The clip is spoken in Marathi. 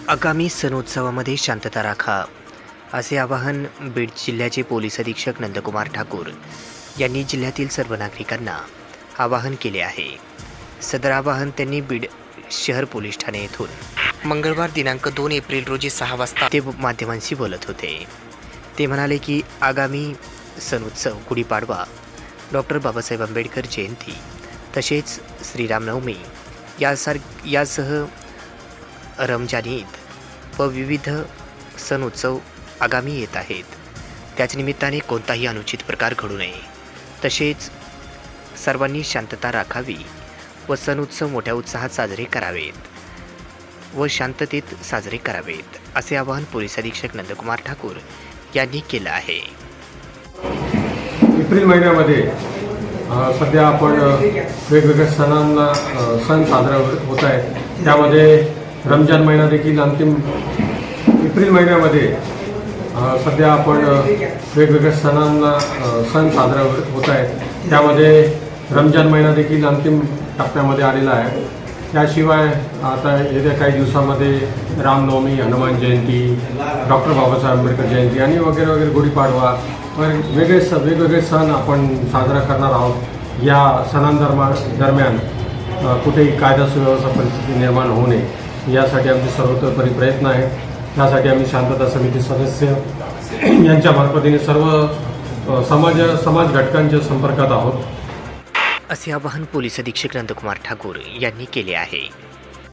आगामी सणोत्सवामध्ये शांतता राखा, असे आवाहन बीड जिल्ह्याचे पोलीस अधीक्षक नंदकुमार ठाकूर यांनी जिल्ह्यातील सर्व नागरिकांना आवाहन केले आहे। सदर आवाहन त्यांनी बीड शहर पोलीस ठाणे येथून मंगळवार दिनांक 2 एप्रिल रोजी 6 वाजता ते माध्यमांशी बोलत होते। ते म्हणाले की आगामी सणोत्सव, गुढीपाडवा, डॉक्टर बाबासाहेब आंबेडकर जयंती तसेच श्रीरामनवमी यासह रमजान ईद व विविध सणोत्सव आगामी येत आहेत। त्याच निमित्ताने कोणताही अनुचित प्रकार घडू नये, तसेच सर्वांनी शांतता राखावी व सणोत्सव मोठ्या उत्साहात साजरे करावेत व शांततेत साजरे करावेत, असे आवाहन पोलीस अधीक्षक नंदकुमार ठाकूर यांनी केलं आहे। एप्रिल महिन्यामध्ये सध्या आपण वेगवेगळ्या सण साजरा होत आहेत। त्यामध्ये रमजान महिना देखील अंतिम एप्रिल महिन्यामध्ये सध्या आपण वेगवेगळ्या सण साजरा होत आहेत। त्यामध्ये रमजान महिना देखील अंतिम टप्प्यामध्ये आलेला आहे। त्याशिवाय आता येत्या काही दिवसामध्ये रामनवमी, हनुमान जयंती, डॉक्टर बाबासाहेब आंबेडकर जयंती आणि वगैरे वगैरे गुढीपाडवा वेगवेगळे सण आपण साजरा करणार आहोत। या सणांदरम्यान कुठेही कायदा सुव्यवस्था परिस्थिती निर्माण होऊ नये यासाठी आमचे सर्वतोपरी प्रयत्न आहेत। त्यासाठी आम्ही शांतता समिती सदस्य यांच्या मार्फतीने सर्व समाज घटकांच्या संपर्कात आहोत, असे आवाहन पोलीस अधीक्षक नंदकुमार ठाकूर यांनी केले आहे।